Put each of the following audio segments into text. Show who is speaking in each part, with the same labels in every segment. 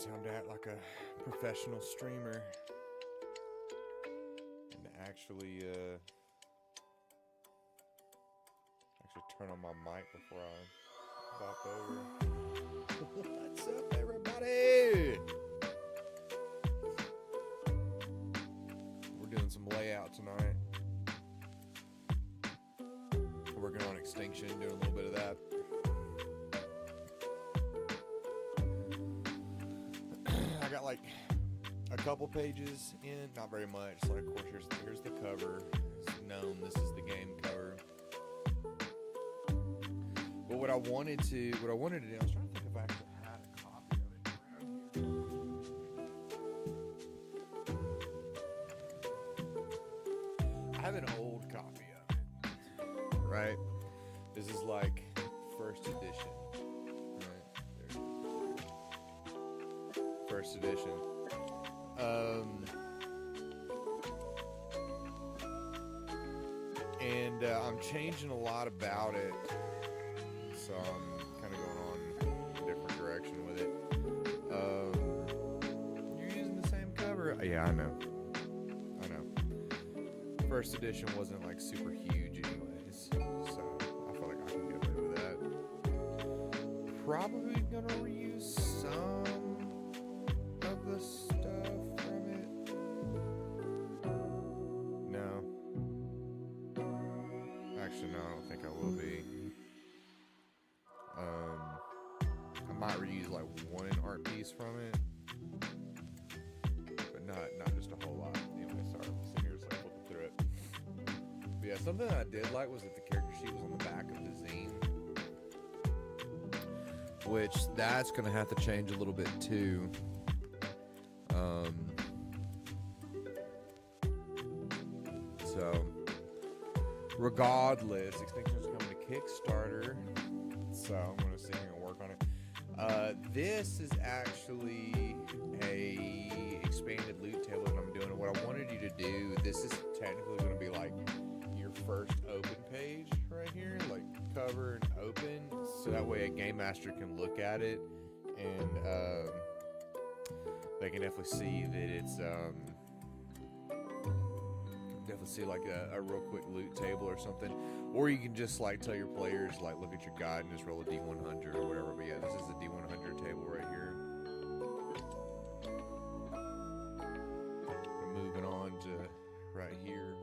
Speaker 1: time to act like a professional streamer and actually turn on my mic before I bop over. What's up, everybody? We're doing some layout tonight. We're working on Extinction, doing a little bit of that. I got like a couple pages in, not very much. So of course, here's the cover. It's known this is the game cover. But what I wanted to do, I was trying to think if I actually had a copy of it around here. I have an old copy of it, right? This is like first edition. First edition. And I'm changing a lot about it, so I'm kind of going on a different direction with it. You're using the same cover? Yeah, I know. First edition wasn't like super huge anyways, so I feel like I can get away with that. Probably gonna reuse some of the stuff from it. No. Actually, no, I don't think I will be. I might reuse like one art piece from it, but not just a whole lot. Anyway, sorry, I'm sitting here just like flipping through it. But yeah, something that I did like was that the character sheet was on the back of the zine, which that's gonna have to change a little bit too. So regardless, Extinction is coming to Kickstarter, so I'm gonna sit here and work on it. This is actually a expanded loot table that I'm doing. And what I wanted you to do, this is technically gonna be like your first open page right here, like cover and open, so that way a game master can look at it and they can definitely see that it's definitely see like a real quick loot table or something. Or you can just like tell your players like look at your guide and just roll a D100 or whatever. But yeah, this is the D100 table right here. And moving on to right here.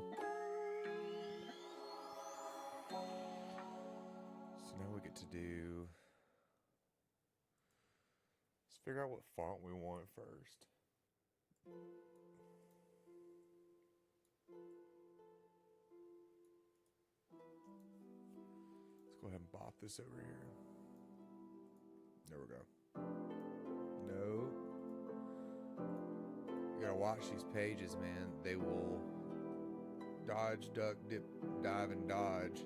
Speaker 1: So now we get to do, let's figure out what font we want first. Let's go ahead and bop this over here. There we go. No. You gotta watch these pages, man. They will dodge, duck, dip, dive, and dodge.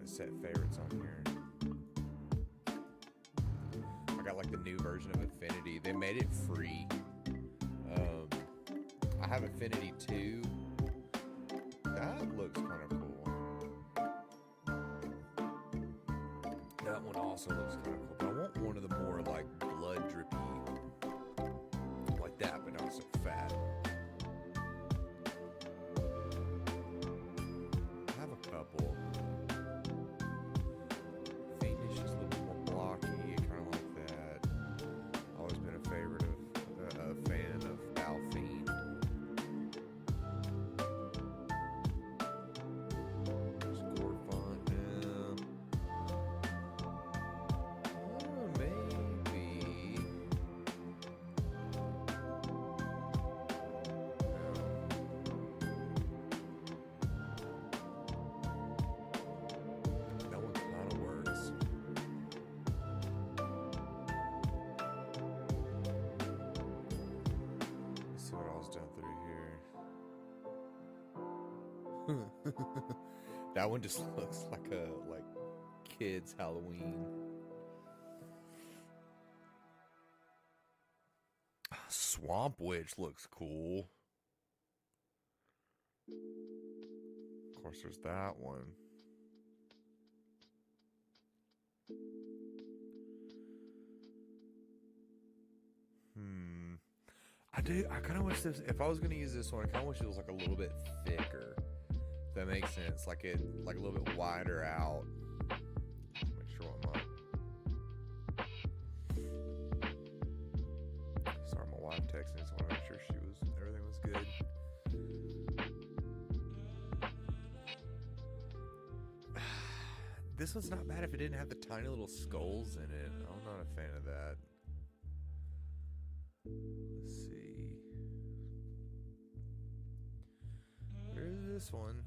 Speaker 1: Set favorites on here. I got like the new version of Affinity. They made it free. I have Affinity 2. That looks kind of cool. That one also looks kind of cool. But I want one of the more like blood drippy like that. But These are fat. I have a couple. Fiendish is a little bit more blocky. I kind of like that. Always been a favorite of, a fan of Balfiend. Score font now. Maybe. That one kind of works. Let's see what else done through here. That one just looks like a kids Halloween. Swamp Witch looks cool. Of course, there's that one. I kind of wish this, if I was going to use this one, I kind of wish it was like a little bit thicker. If that makes sense. Like a little bit wider out. Make sure I'm not. Sorry, my wife texted me, so I want to make sure everything was good. This one's not bad if it didn't have the tiny little skulls in it. I'm not a fan of that. Let's see. Where's this one?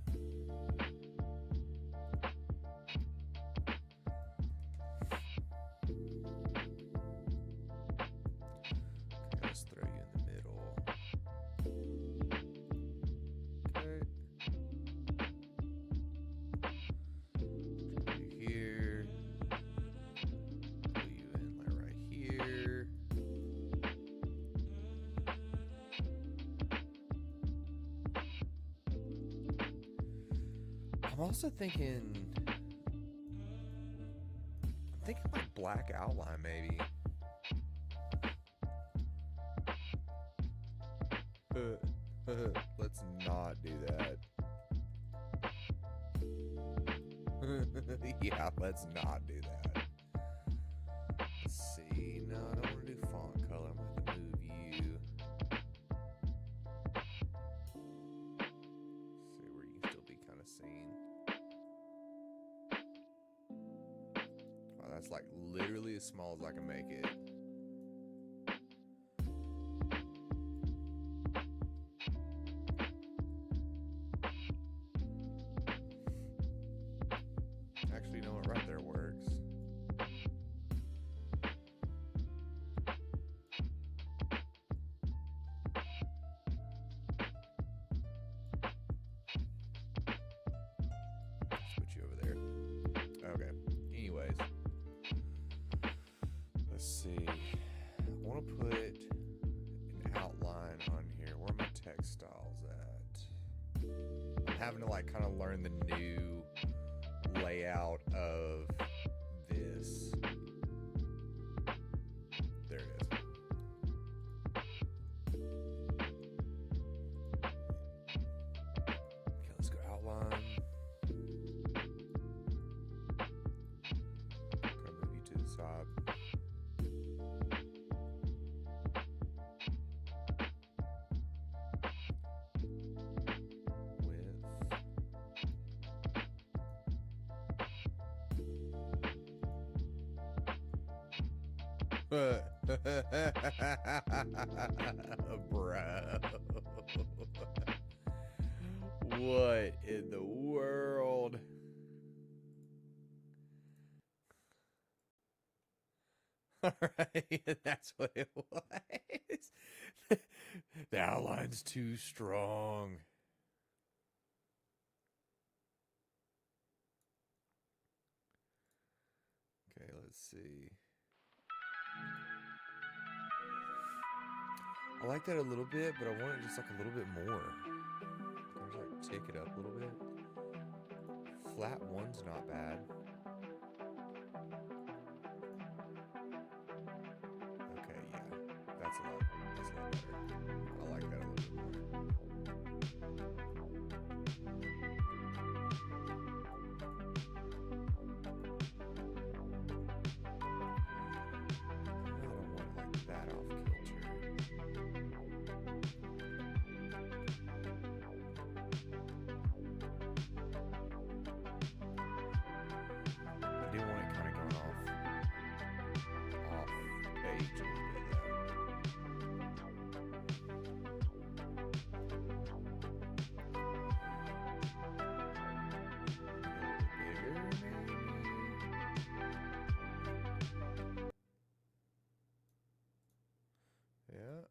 Speaker 1: Okay, let's throw you in the middle. Okay. Put you here. Put you in like right here. I'm also thinking like black outline maybe. Let's not do that. Yeah, let's not do that. Let's see. No, I don't want to do font color. I'm going to have to move you. See where you can still be kind of seen. Oh, that's like literally as small as I can make it. Actually, you know what? Right there works. Let's put you over there. Okay. Anyways. Let's see. I want to put an outline on here. Where are my textiles at? I'm having to like kind of learn the new layout of this. There it is. Okay, let's go outline. Gonna move you to the side. Bro. What in the world? Alright, that's what it was. The outline's too strong. Okay, let's see. I like that a little bit, but I want it just like a little bit more. Can I just like tick it up a little bit? Flat one's not bad. Okay, yeah. That's a lot better. I like that a little bit more. I don't want it like that off kilter. I do want it kind of going off page a little bit though. Bigger, maybe? Yeah.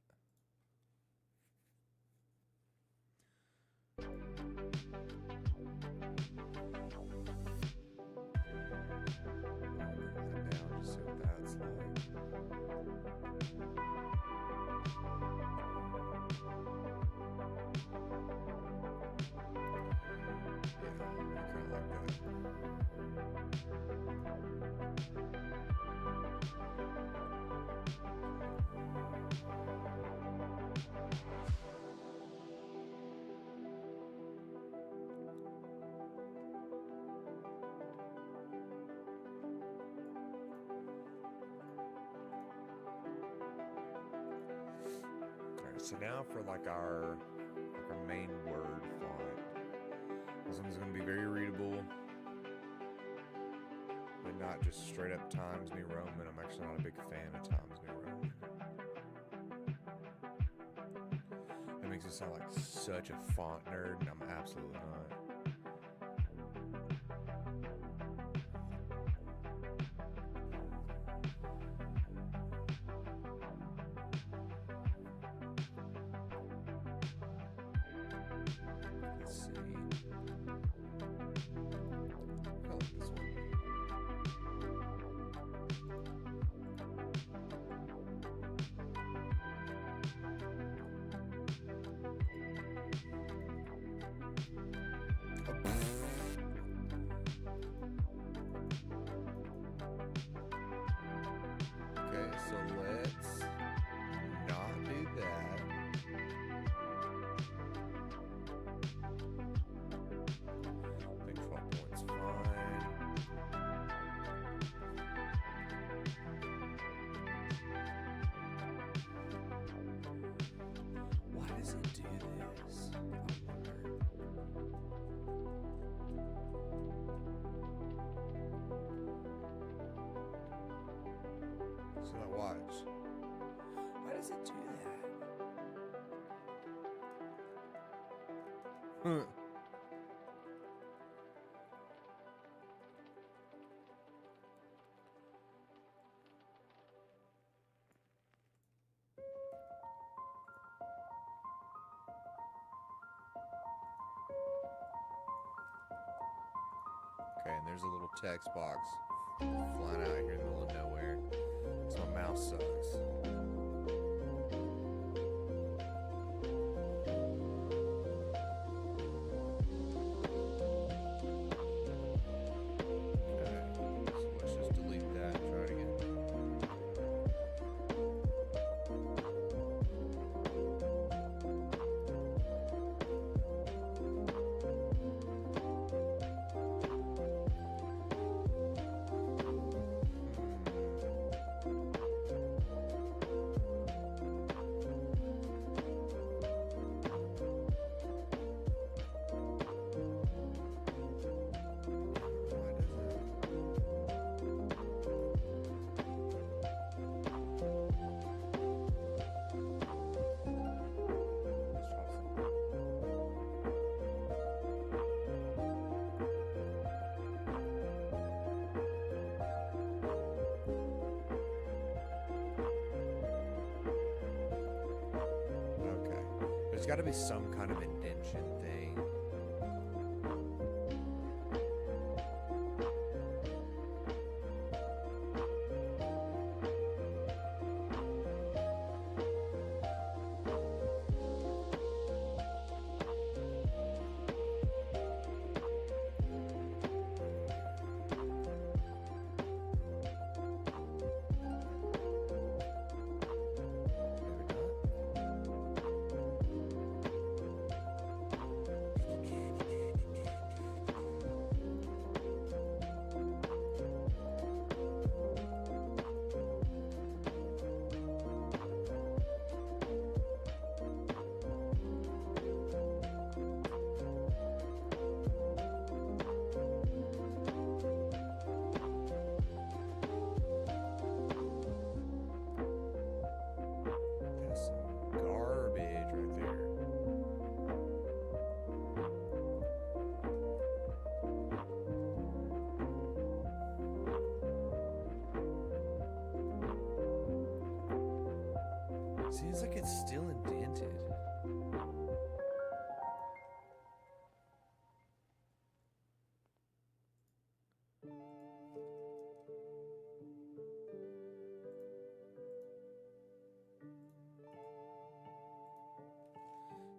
Speaker 1: I'll bring that down just see what that's like. Yeah, I kind of like that. Alright, so now for like our main word font. This one's going to be very readable, but not just straight up Times New Roman. I'm actually not a big fan of Times New Roman. That makes it sound like such a font nerd, and I'm absolutely not. Let's see. I like this one. Okay, so let's not do that. I think 12 points fine. Why does it do this? I wonder. So now watch. Why does it do that? Huh. Okay, and there's a little text box flying out here in the middle of nowhere. So my mouse sucks. Okay, so let's just delete that and try it again. Why does Let's try some. Okay. There's got to be some kind of indentation thing. Maybe not. Seems like it's still indented.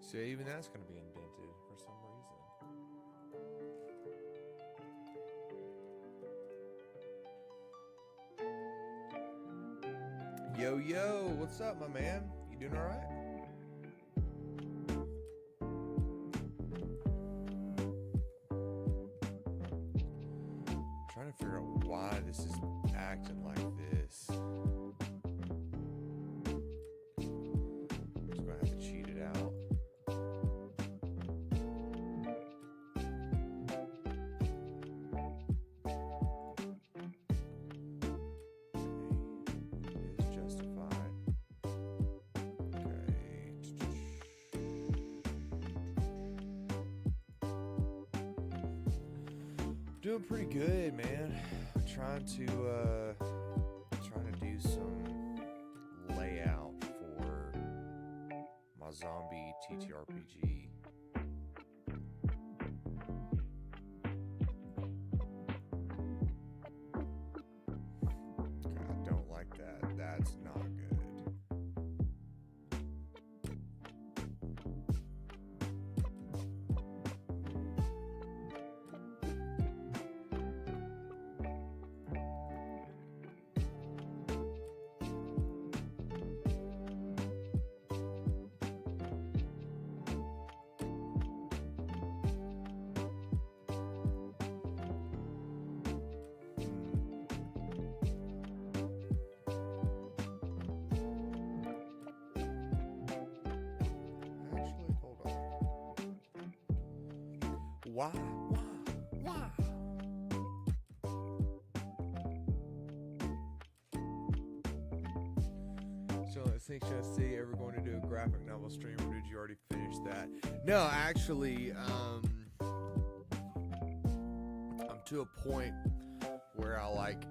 Speaker 1: So even that's going to be indented for some reason. Yo, yo, what's up, my man? You doing all right? Trying to figure out why this is acting like this. I'm just going to have to cheat it out. Doing pretty good, man. Trying to do some layout for my zombie TTRPG. God, I don't like that. That's not good. Why? So I think, should I see ever going to do a graphic novel stream, or did you already finish that? No, actually, I'm to a point where I like.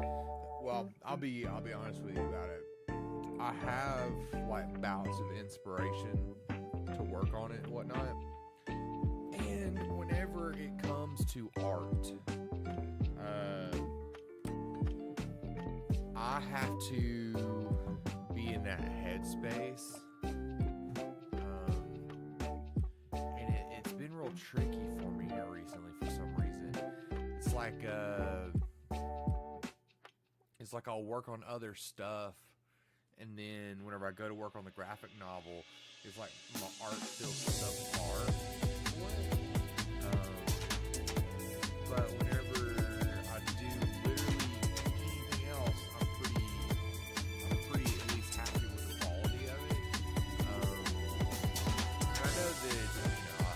Speaker 1: Well, I'll be honest with you about it. I have like bouts of inspiration to work on it and whatnot. And whenever it comes to art, I have to be in that headspace. And it's been real tricky for me here recently for some reason. It's like I'll work on other stuff, and then whenever I go to work on the graphic novel, it's like my art feels subpar. But whenever I do literally anything else, I'm pretty at least happy with the quality of it. I know that,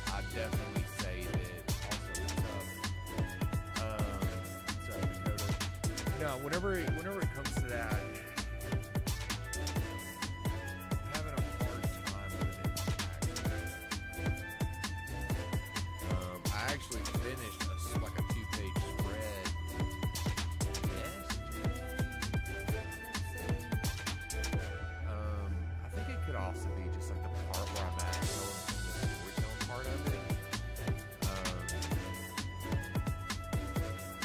Speaker 1: I definitely say that also sorry, Dakota. No, whenever it comes to that, I'm having a hard time with it. I actually finished a 2-page spread. I think it could also be just like the part where I'm at, the storytelling part of it.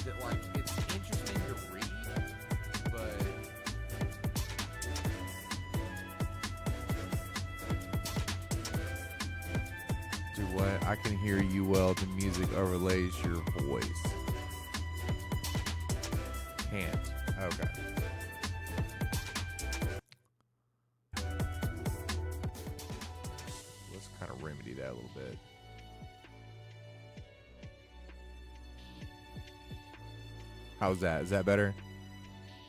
Speaker 1: That like it's interesting to read, but do what? I can hear you well. The music overlays your voice. Can't. Okay. Let's kind of remedy that a little bit. How's that? Is that better?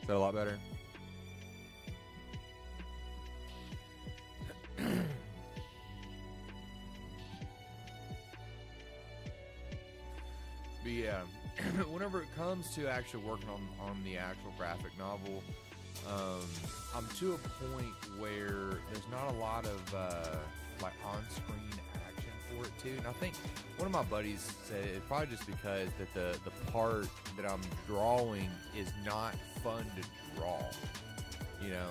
Speaker 1: Is that a lot better? But yeah, whenever it comes to actually working on the actual graphic novel, I'm to a point where there's not a lot of like on-screen action for it too. And I think one of my buddies said it's probably just because that the part that I'm drawing is not fun to draw, you know.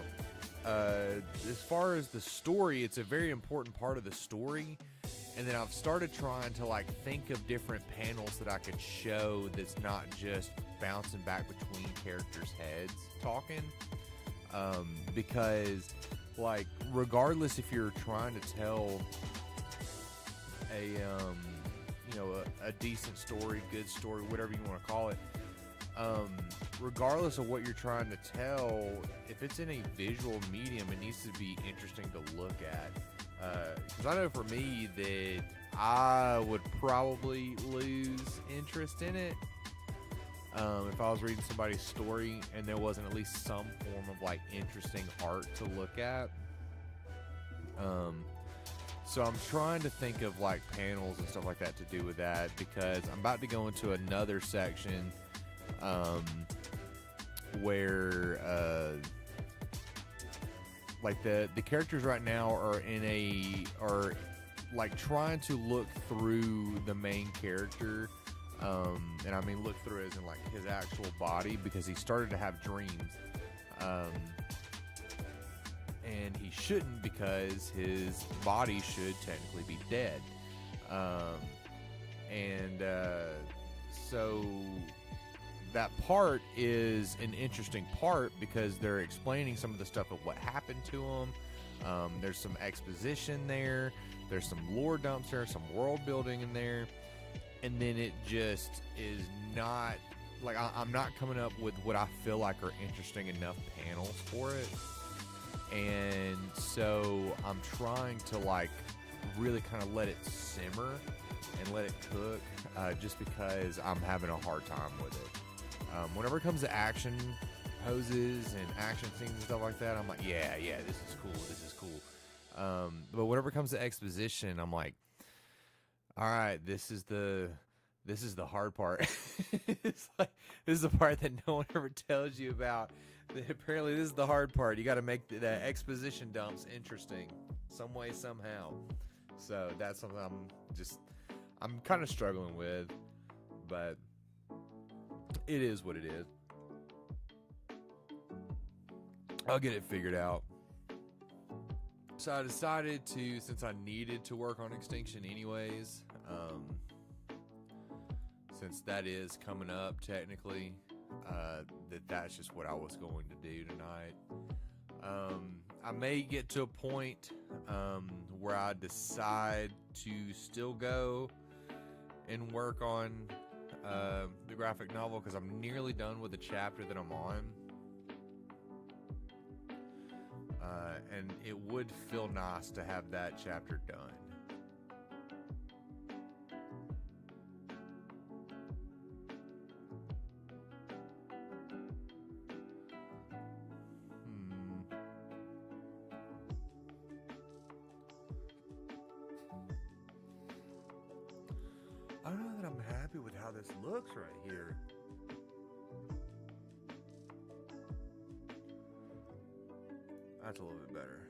Speaker 1: as far as the story, it's a very important part of the story. And then I've started trying to like think of different panels that I could show that's not just bouncing back between characters' heads talking. Because like regardless if you're trying to tell a decent story, good story, whatever you want to call it, regardless of what you're trying to tell, if it's in a visual medium, it needs to be interesting to look at. Because I know for me that I would probably lose interest in it if I was reading somebody's story and there wasn't at least some form of like interesting art to look at. So I'm trying to think of like panels and stuff like that to do with that, because I'm about to go into another section where like the characters right now are like trying to look through the main character, and I mean look through as in like his actual body, because he started to have dreams, and he shouldn't, because his body should technically be dead, so that part is an interesting part because they're explaining some of the stuff of what happened to him. There's some exposition there. There's some lore dumps there, some world building in there. And then it just is not, like, I'm not coming up with what I feel like are interesting enough panels for it. And so I'm trying to, like, really kind of let it simmer and let it cook, just because I'm having a hard time with it. Whenever it comes to action poses and action scenes and stuff like that, I'm like, yeah, this is cool. But whenever it comes to exposition, I'm like, all right, this is the hard part. It's like, this is the part that no one ever tells you about. Apparently, this is the hard part. You got to make the exposition dumps interesting, some way, somehow. So that's something I'm kind of struggling with, but it is what it is. I'll get it figured out. So I decided to, since I needed to work on Extinction anyways, since that is coming up technically, that's just what I was going to do tonight. I may get to a point where I decide to still go and work on the graphic novel, because I'm nearly done with the chapter that I'm on, and it would feel nice to have that chapter done. I don't know that I'm happy with how this looks right here. That's a little bit better.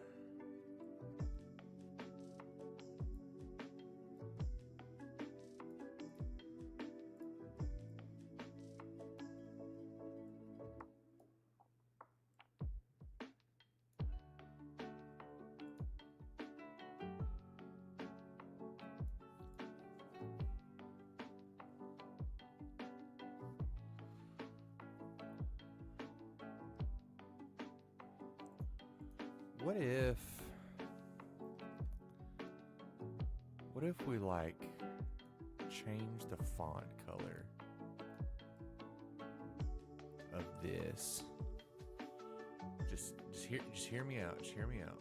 Speaker 1: What if we like change the font color of this? Just hear me out. Just hear me out.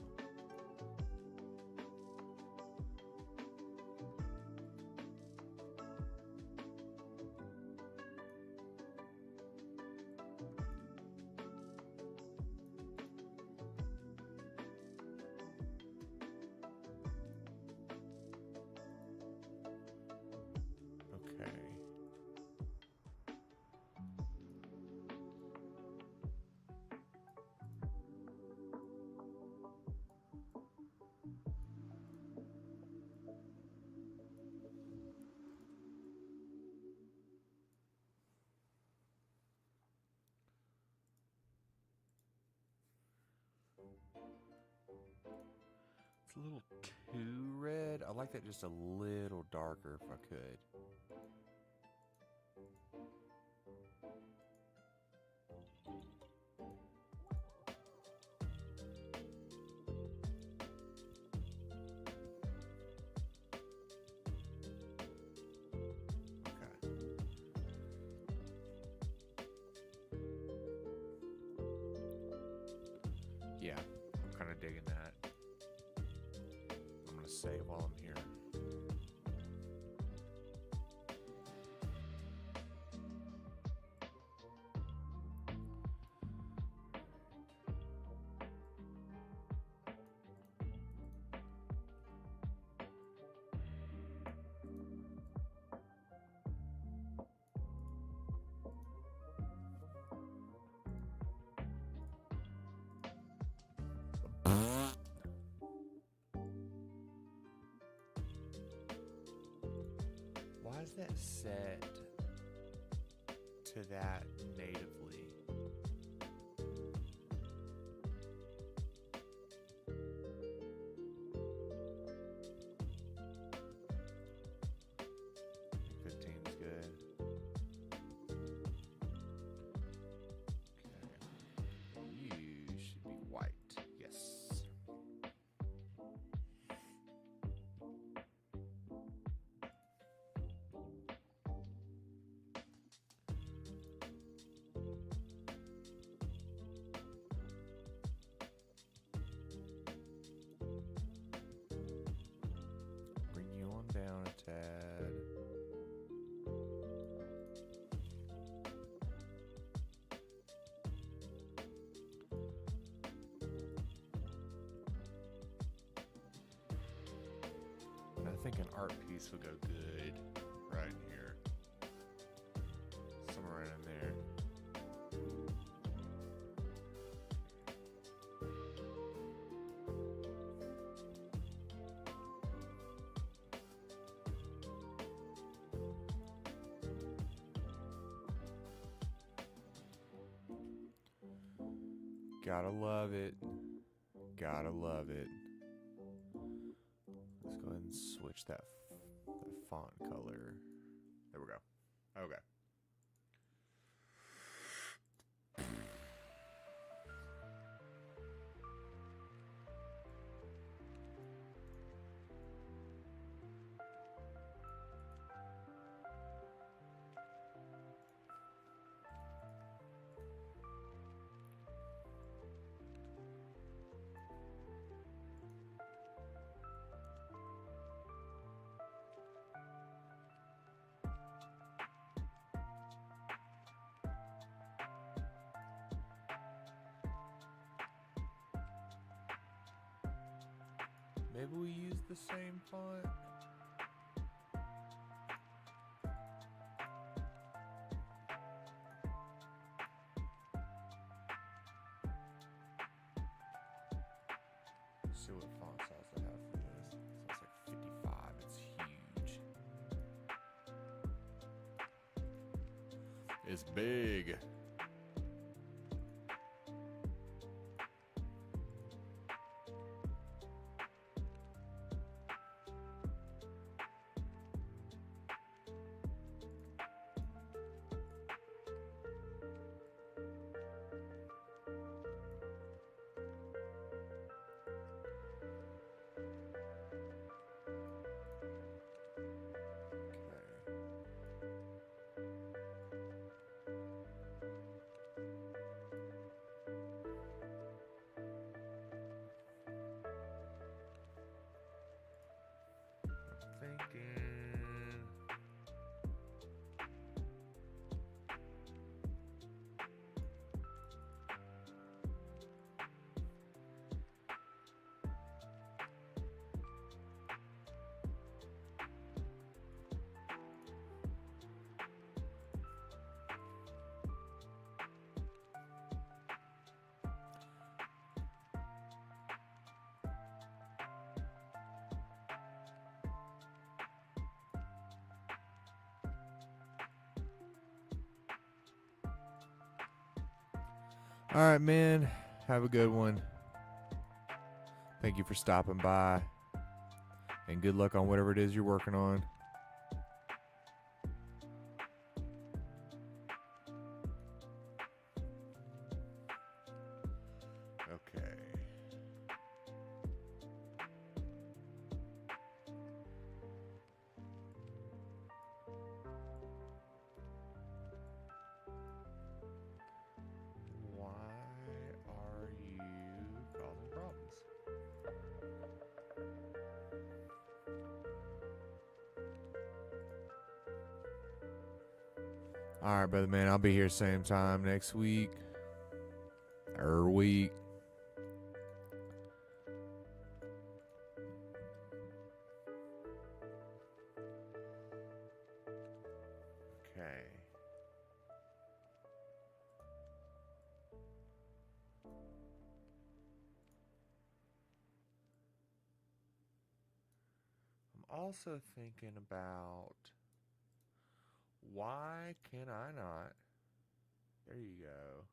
Speaker 1: It's a little too red. I like that just a little darker if I could. Yeah, I'm kind of digging that. I'm going to save while I'm here. Why is that set to that natively? I think 15's good. Okay. You should be white. Yes. Bring you on down a tad. And I think an art piece would go good right in here. Somewhere right in there. Gotta love it. Gotta love it. Let's go ahead and switch that font color. There we go. Okay. Maybe we use the same font. Let's see what font size they have for this. So it's like 55. It's huge. It's big. Thinking. All right, man. Have a good one. Thank you for stopping by. And good luck on whatever it is you're working on. Okay. Why are you causing problems? All right, brother man, I'll be here same time next week. Week. Okay. I'm also thinking about why can I not? There you go.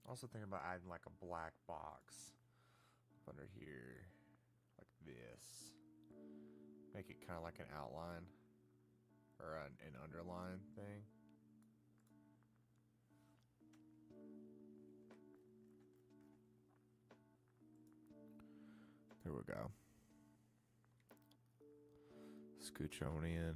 Speaker 1: Also thinking about adding like a black box under here, like this. Make it kind of like an outline or an underline thing. There we go. Scooch on in.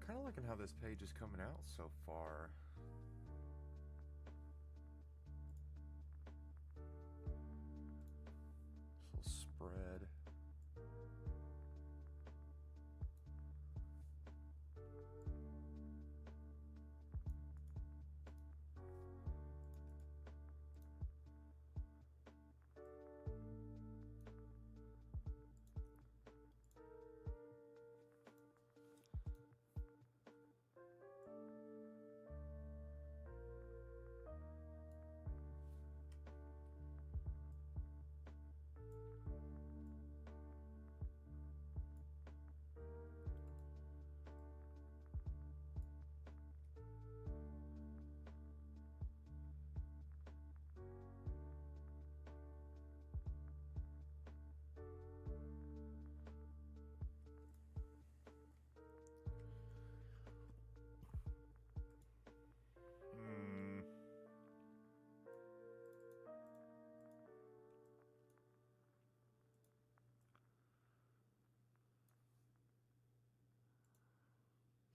Speaker 1: Kind of liking how this page is coming out so far. This little spread.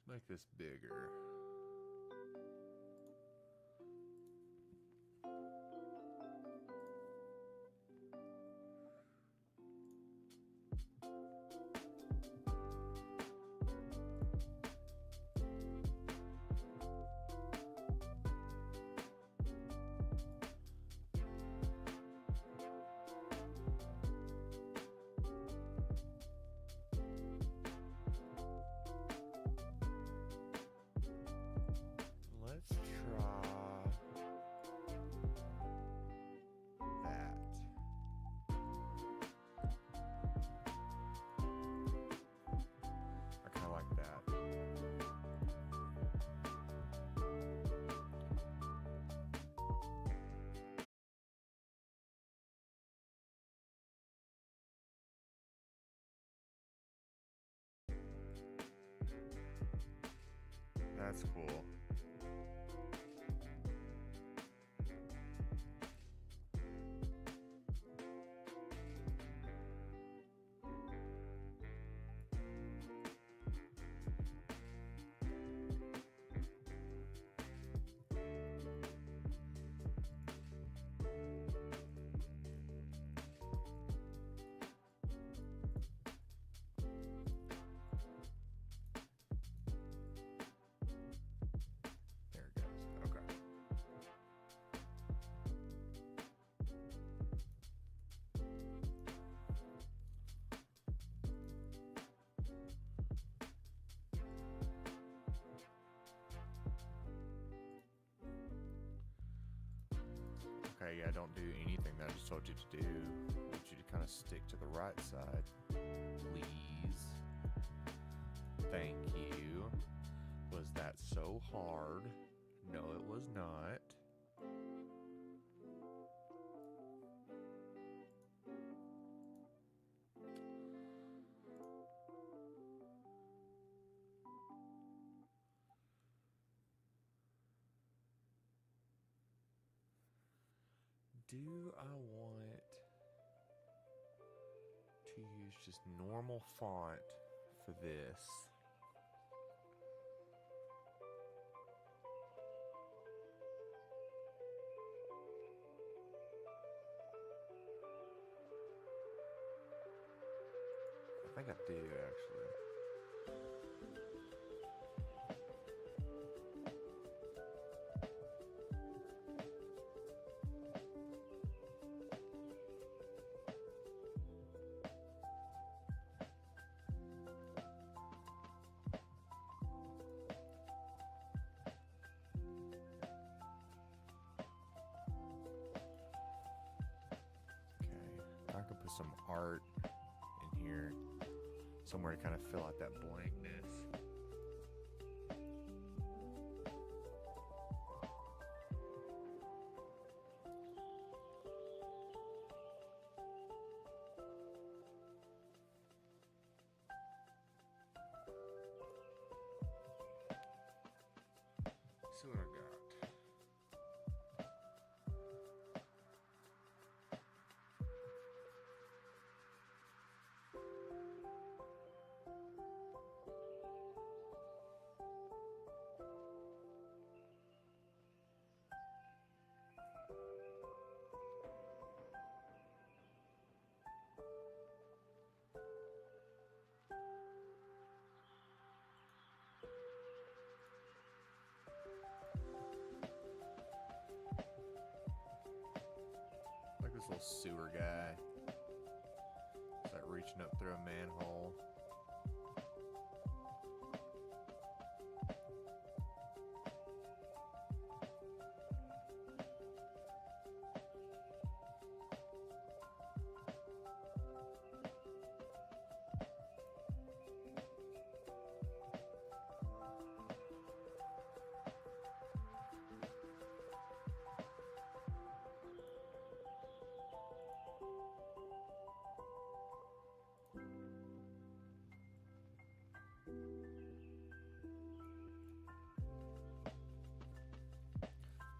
Speaker 1: Make this bigger. Let's try that. I kind of like that. That's cool. Okay, yeah, don't do anything that I just told you to do. I want you to kind of stick to the right side, please. Thank you. Was that so hard? No, it was not. Do I want to use just normal font for this? I think I do, actually. I could put some art in here, somewhere to kind of fill out that blankness. See what I got. Like this little sewer guy. It's like reaching up through a manhole.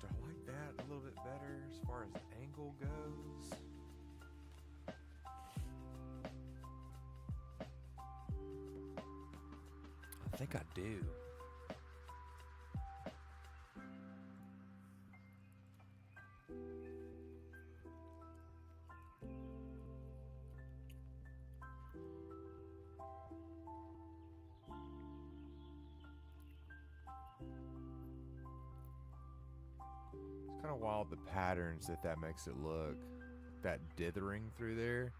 Speaker 1: Do I like that a little bit better as far as angle goes? I think I do. It's kind of wild the patterns that makes it look. That dithering through there.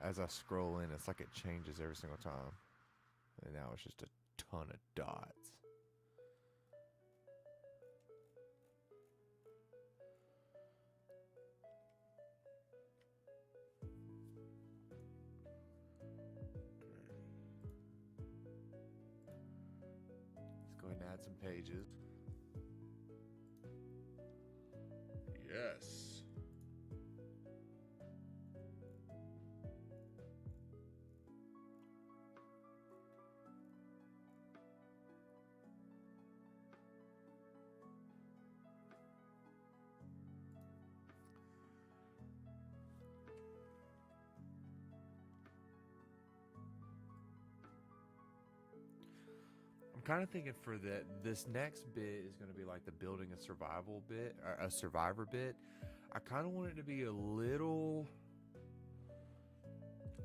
Speaker 1: As I scroll in, it's like it changes every single time. And now it's just a ton of dots. Let's go ahead and add some pages. Yes. I'm kind of thinking for this next bit is going to be like the building a survival bit, a survivor bit. I kind of want it to be a little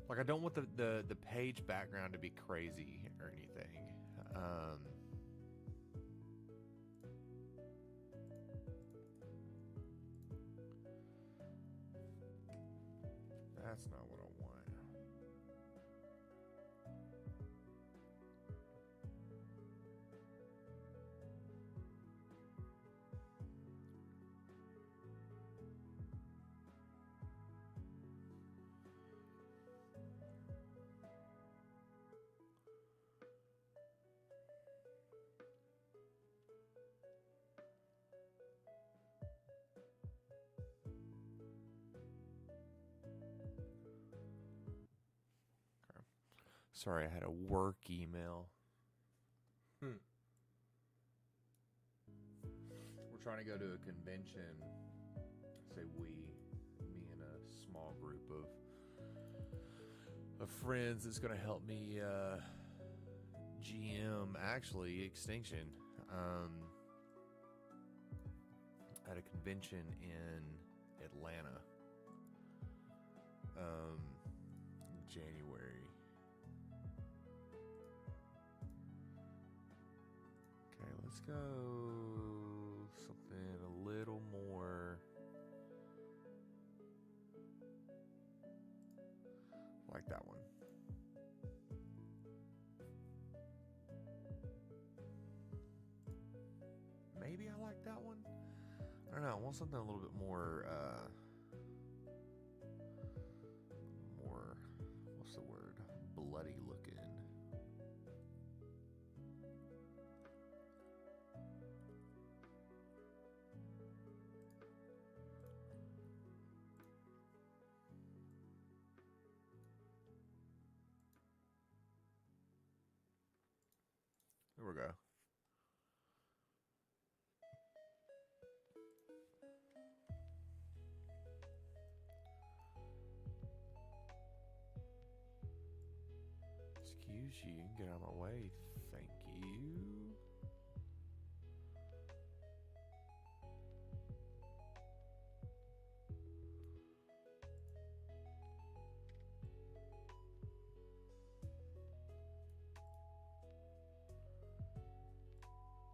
Speaker 1: like I don't want the page background to be crazy or anything. That's not what I want. Sorry, I had a work email. We're trying to go to a convention. Say we, me and a small group of friends that's going to help me GM actually Extinction at a convention in Atlanta January. Okay, let's go something a little more like that one. Maybe I like that one. I don't know. I want something a little bit more, what's the word? Bloody looking. There we go. Excuse you, you can get out of my way. Thank you.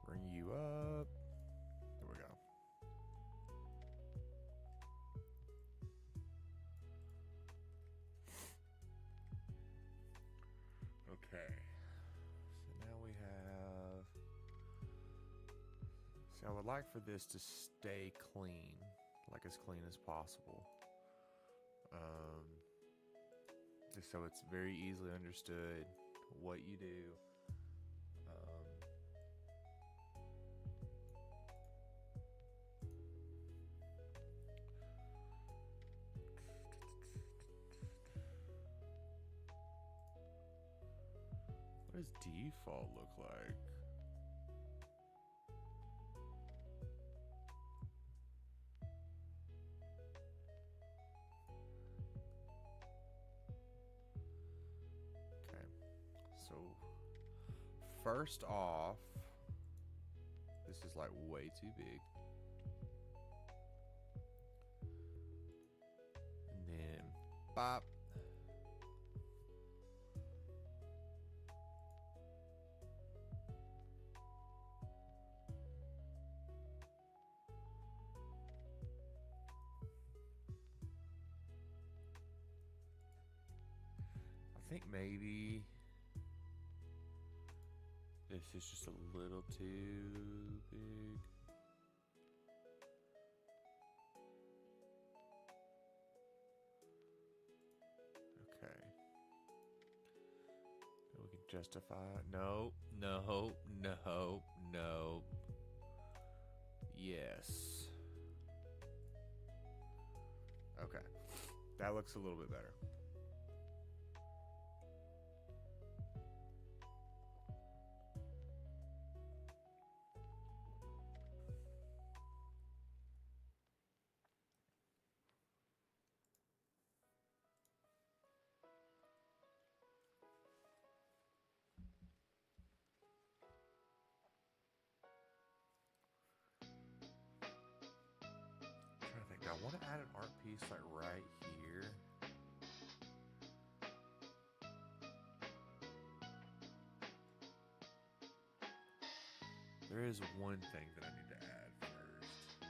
Speaker 1: Bring you up. There we go. Okay. So now we have. See, I would like for this to stay clean, like as clean as possible. Just so it's very easily understood what you do. What does default look like? Okay, so first off, this is like way too big. And then, bop. I think maybe this is just a little too big. Okay. We can justify. No, no, no, no. Yes. Okay. That looks a little bit better. I'm trying to think. Do I want to add an art piece like right here? There is one thing that I need to add first.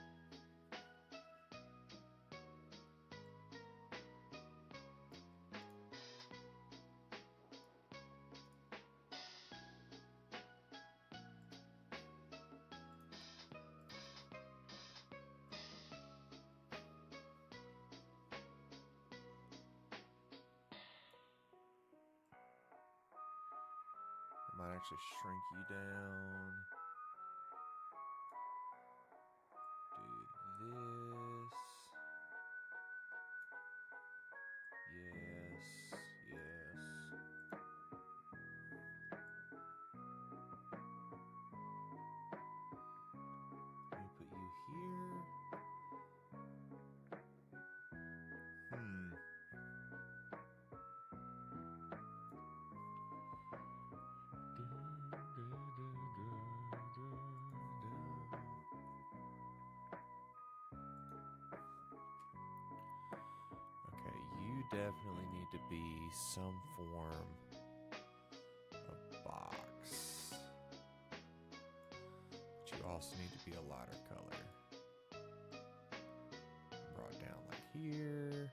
Speaker 1: I might actually shrink you down. Do this. Yes, yes. definitely need to be some form of box. But you also need to be a lighter color. Brought down like here.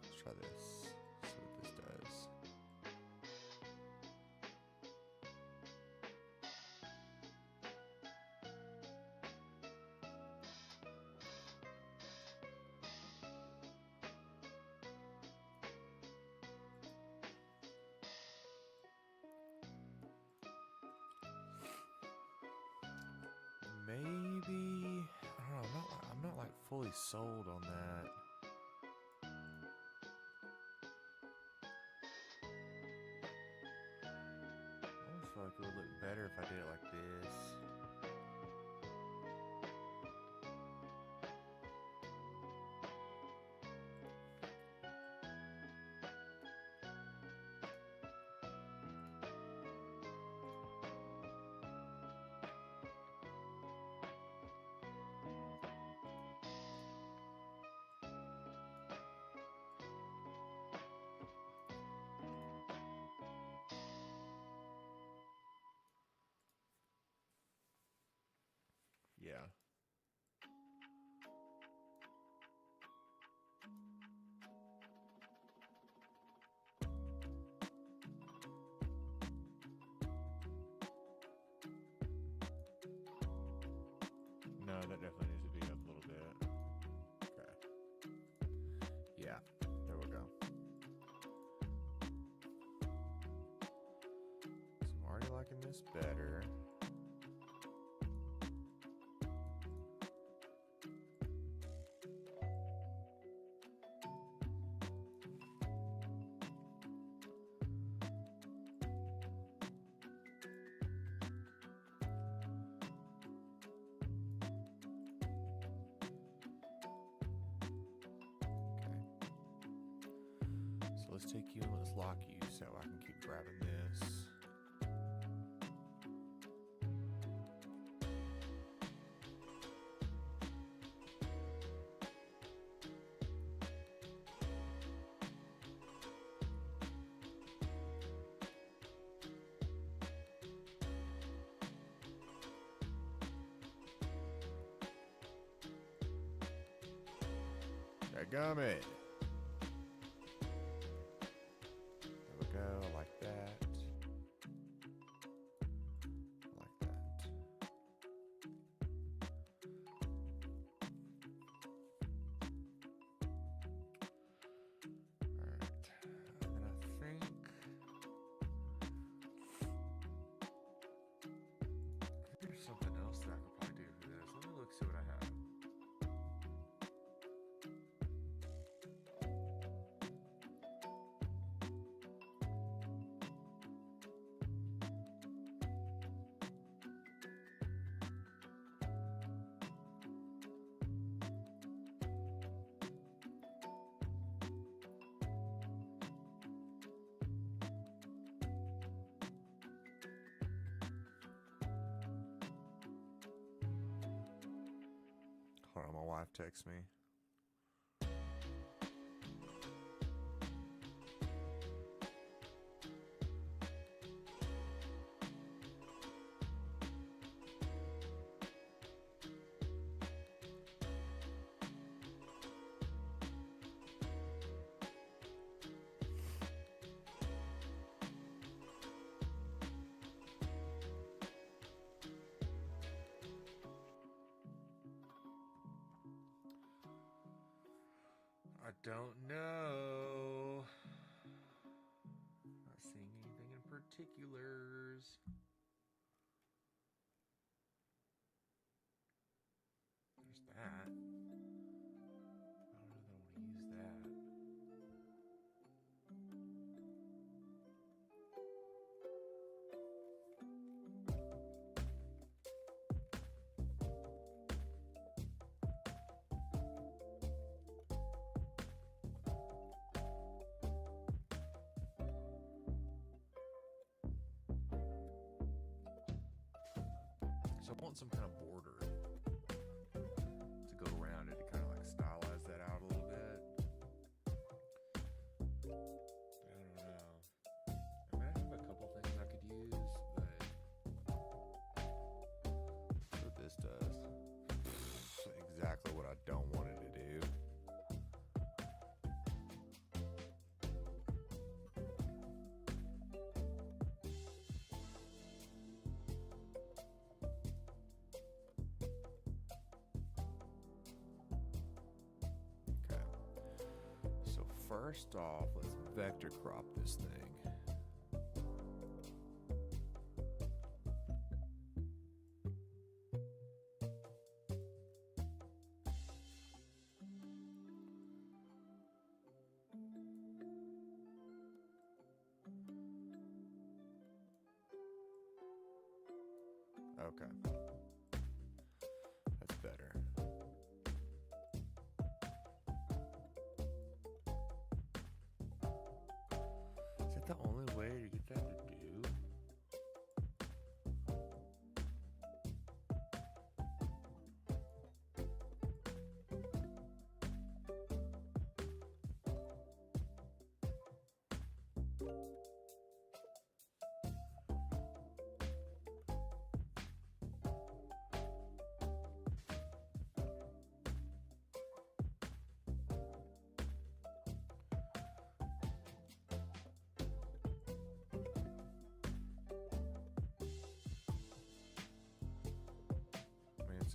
Speaker 1: Let's try this. See what this does. Maybe, I don't know, I'm not like fully sold on that. I almost feel like it would look better if I did it like this. Yeah. No, that definitely needs to be up a little bit. Okay. Yeah, there we go. So I'm already liking this better. So let's take you and let's lock you so I can keep grabbing this. Dadgummit. There we go, I like that. I like that. Alright, and then I think there's something else that I could probably do for this. Let me look, see what I have. Hold on, my wife texts me. I don't know. Not seeing anything in particulars. There's that. I don't know that I want to use that. So I want some kind of border. first off, let's vector crop this thing. Okay. That's better. Is that the only way to get that to do?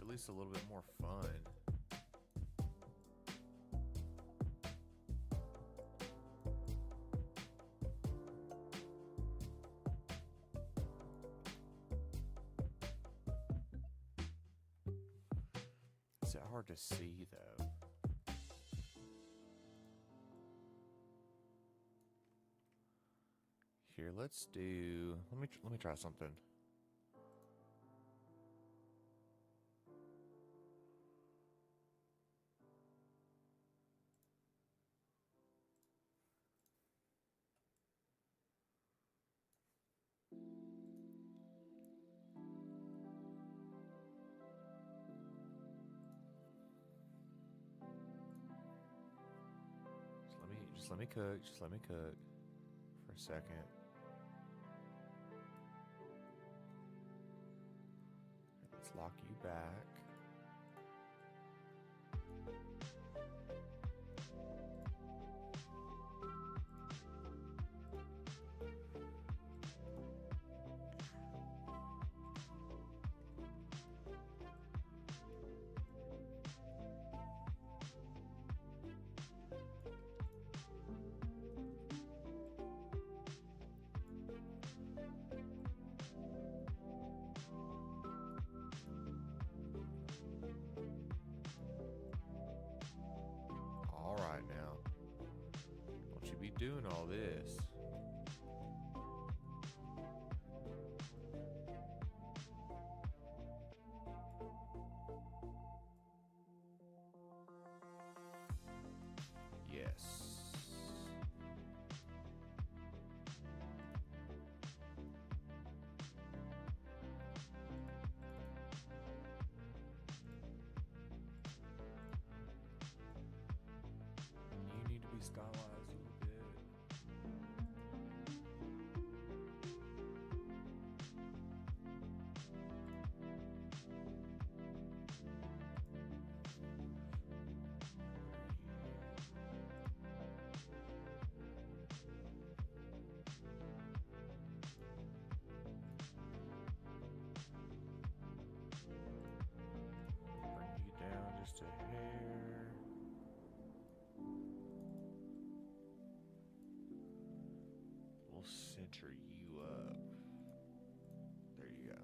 Speaker 1: At least a little bit more fun. Is it hard to see though? Here, let's do. Let me try something. Just let me cook for a second. Let's lock you back. All right now. Don't you be doing all this. Yes. You need to be stylized a little bit. Bring you down just a hair. We'll center you up. There you go.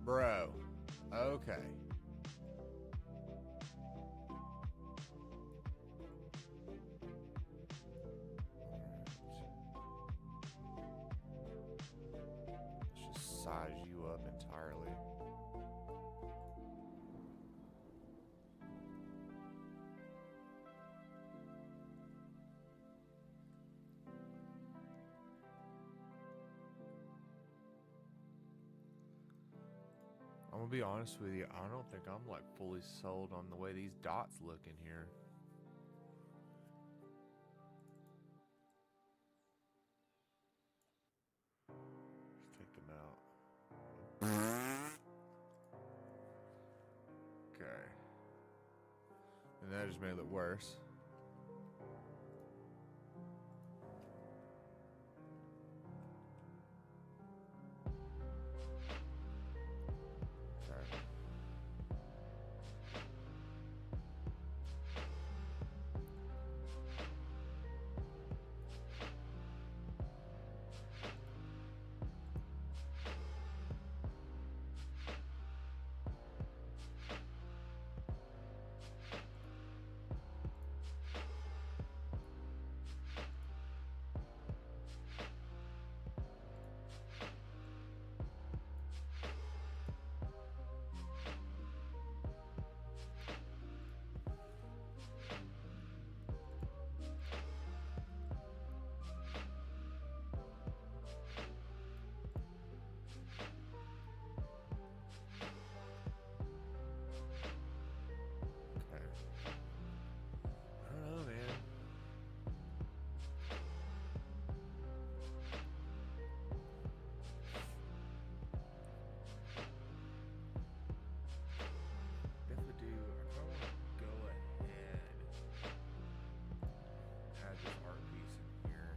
Speaker 1: Bro, okay. Let's just size you up entirely. I'm gonna be honest with you, I don't think I'm like fully sold on the way these dots look in here. Let's take them out. Okay. And that just made it look worse. Okay. I don't know, man. Definitely do. I kind of want to go ahead and add this art piece in here.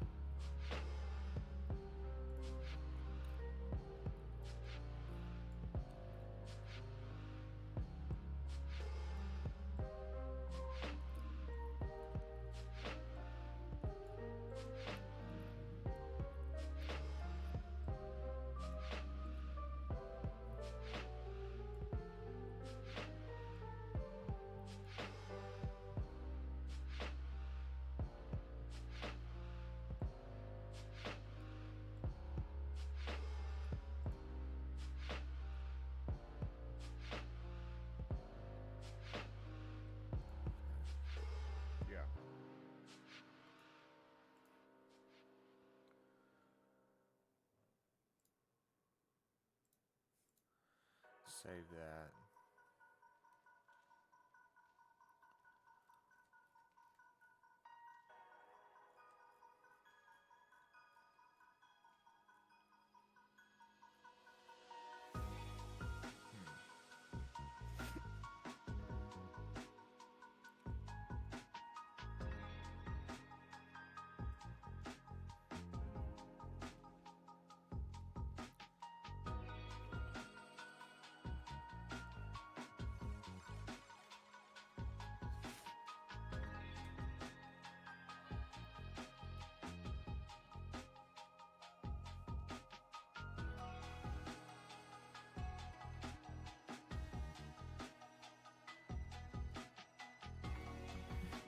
Speaker 1: Yeah. Save that.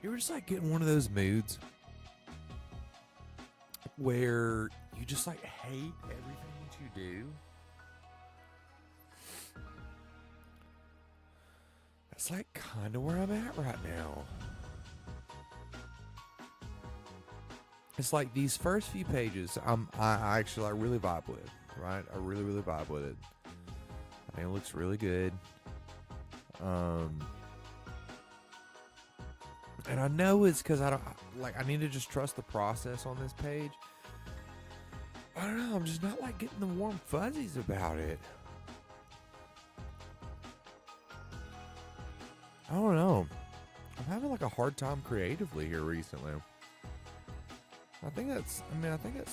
Speaker 1: You ever just like get in one of those moods where you just like hate everything that you do? That's like kind of where I'm at right now. It's like these first few pages, I actually like really vibe with, right? I really vibe with it. I think it looks really good. And I know it's because I need to just trust the process on this page. I don't know, I'm just not like getting the warm fuzzies about it. I don't know. I'm having like a hard time creatively here recently. I think that's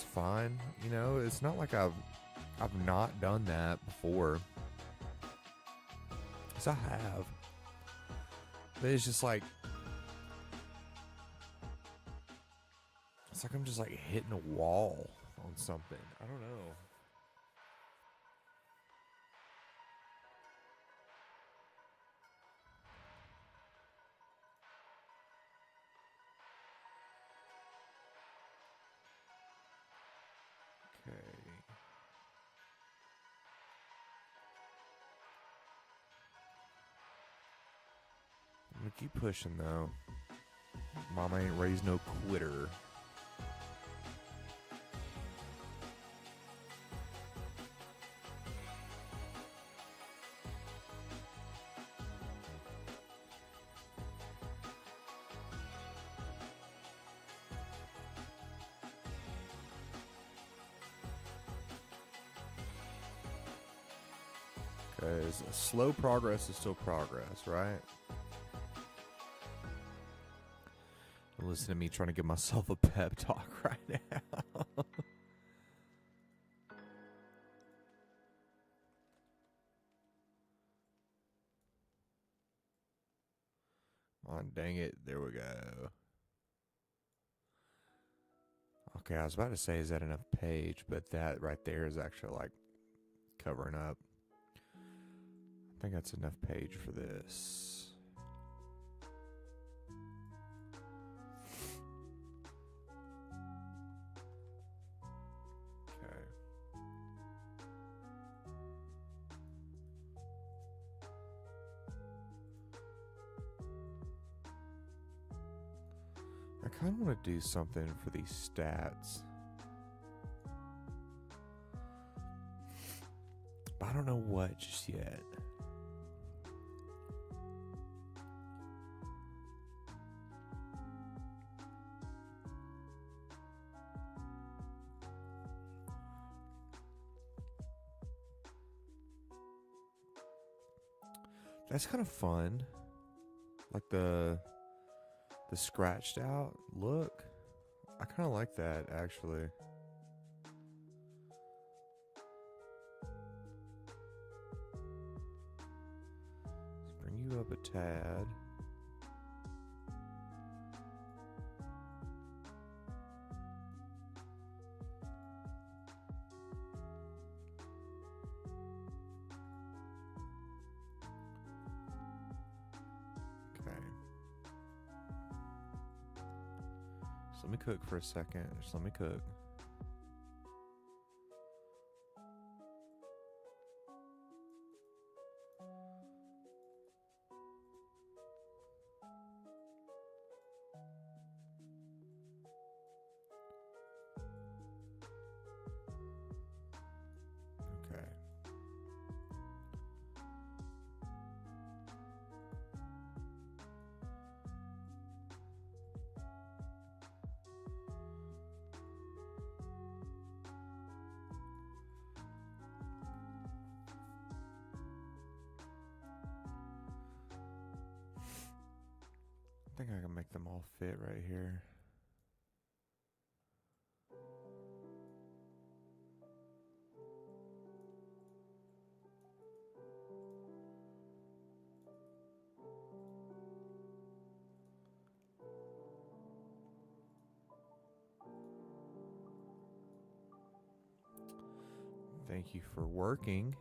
Speaker 1: fine. You know, it's not like I've not done that before. 'Cause I have. But it's just like, it's like I'm just like hitting a wall on something. I don't know. Okay. I'm gonna keep pushing though. Mama ain't raised no quitter. Because slow progress is still progress, right? Listen to me trying to give myself a pep talk right now. Oh, dang it. There we go. Okay, I was about to say, is that enough page? But that right there is actually like covering up. I think that's enough page for this. Okay. I kind of want to do something for these stats. But I don't know what just yet. That's kind of fun. Like the scratched out look. I kind of like that, actually. Let's bring you up a tad. Let me cook for a second. Just let me cook. Okay. I think I can make them all fit right here. Thank you for working.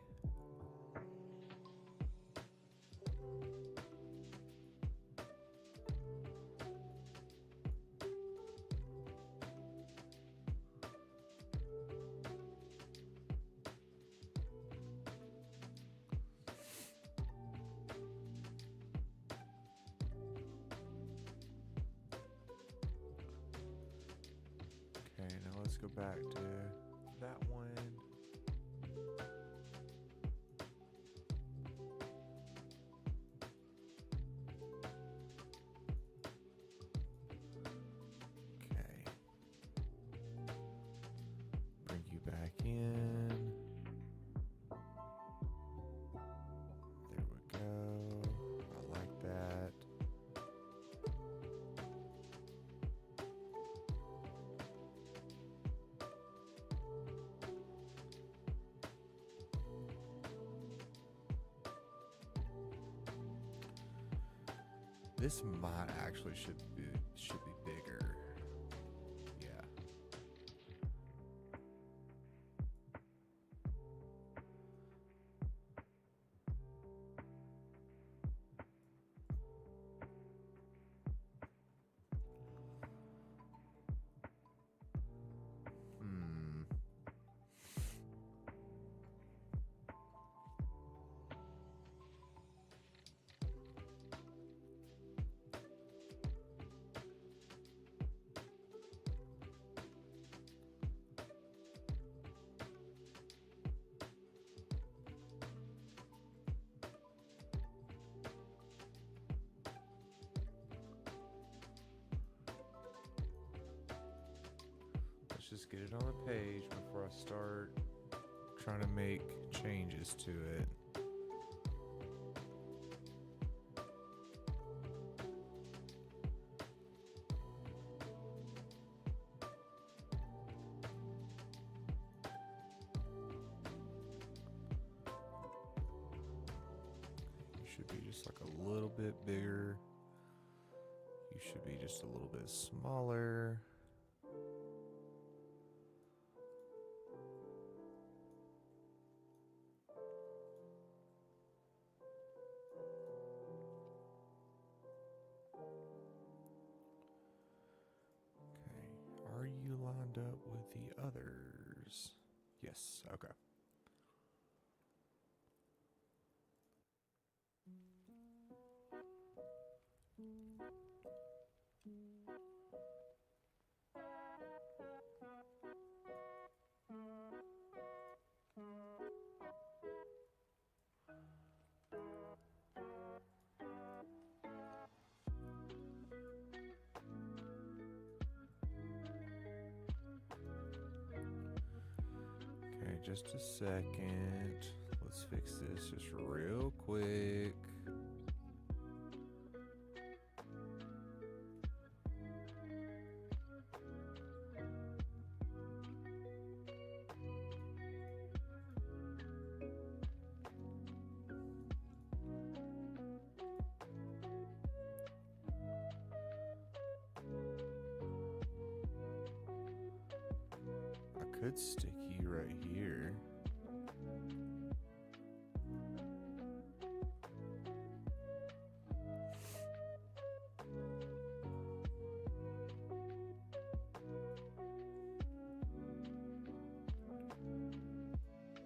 Speaker 1: Okay, now let's go back to that one. Okay. Bring you back in. There we go. I like that. This might actually should be bigger. Yeah. Just get it on the page before I start trying to make changes to it. be just like a little bit bigger. You should be just a little bit smaller. Okay, are you lined up with the others? Yes, okay. Okay, just a second. Let's fix this just real quick. I could stick you right here.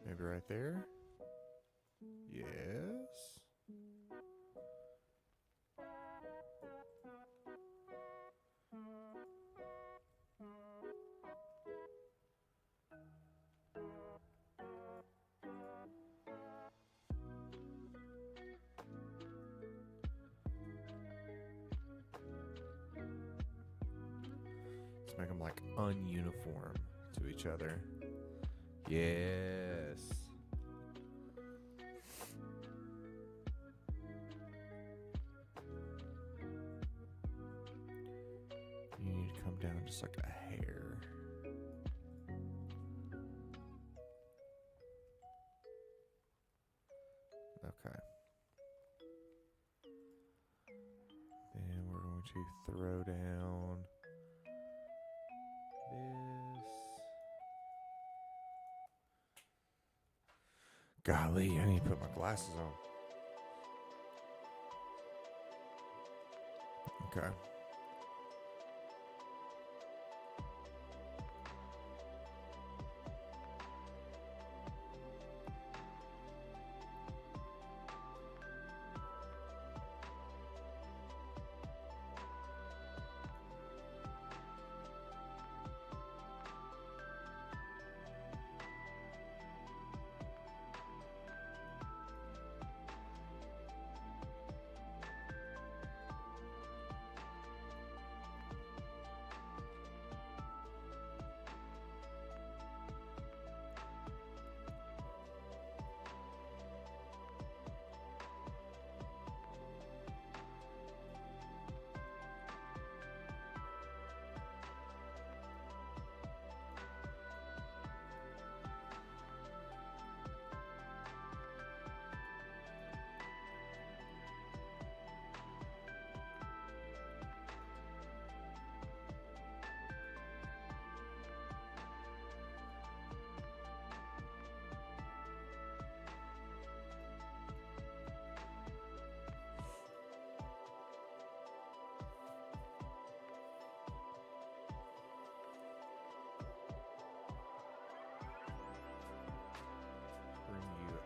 Speaker 1: Maybe right there? Yes. Let's make them like ununiform to each other. Yes. You need to come down just like a hair. Okay. Then we're going to throw down this. Golly, I need to put my glasses on. Okay.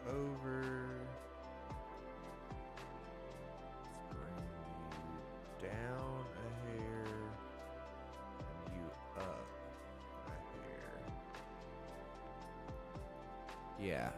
Speaker 1: Over. Let's bring you down a hair and you up a hair. Yeah.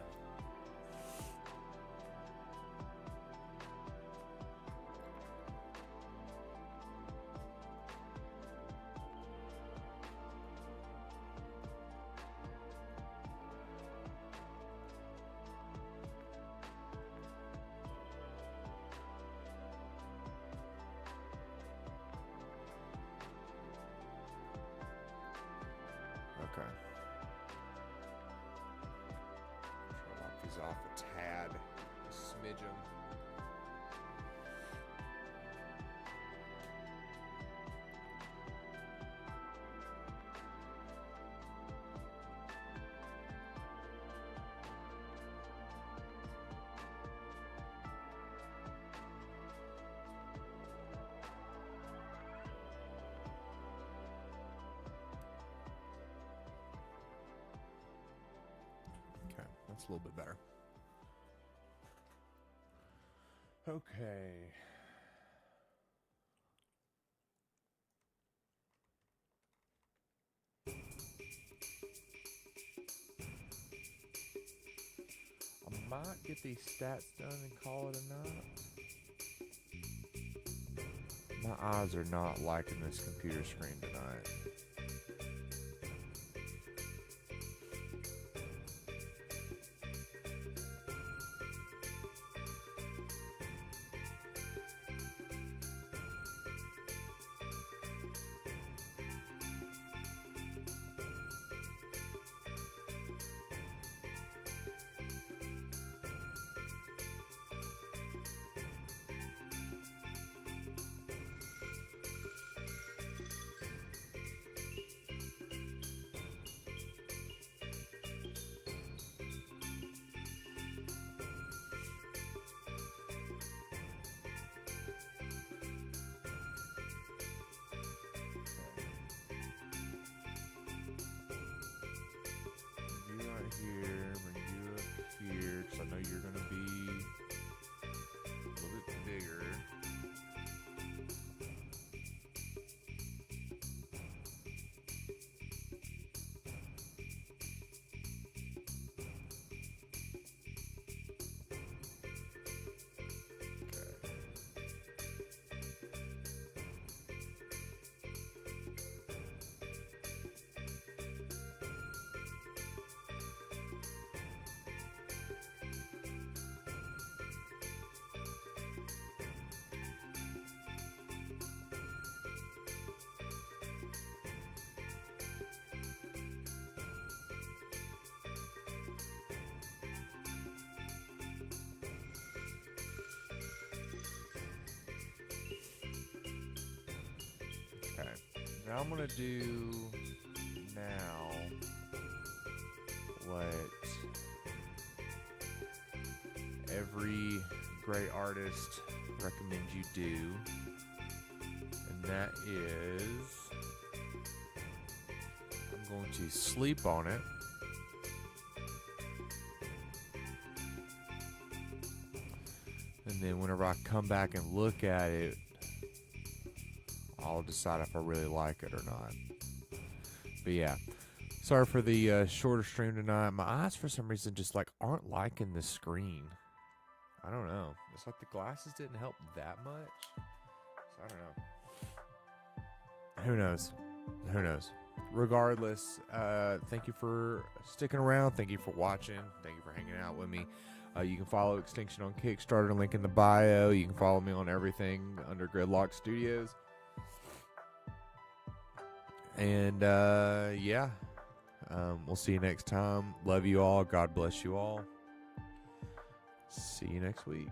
Speaker 1: Okay. Try to lock these off a tad, a smidgen. It's a little bit better. Okay. I might get these stats done and call it a night. My eyes are not liking this computer screen tonight. Here, review up here, because I know you're going to be a little bit bigger. Okay, now I'm going to do now what every great artist recommends you do, and that is I'm going to sleep on it. And then whenever I come back and look at it, I'll decide if I really like it or not. But yeah, sorry for the shorter stream tonight. My eyes for some reason just like aren't liking the screen. I don't know. It's like the glasses didn't help that much. So I don't know. Who knows? Who knows? Regardless, thank you for sticking around. Thank you for watching. Thank you for hanging out with me. You can follow Extinction on Kickstarter, link in the bio. You can follow me on everything under Gridlock Studios. And yeah, we'll see you next time. Love you all. God bless you all. See you next week.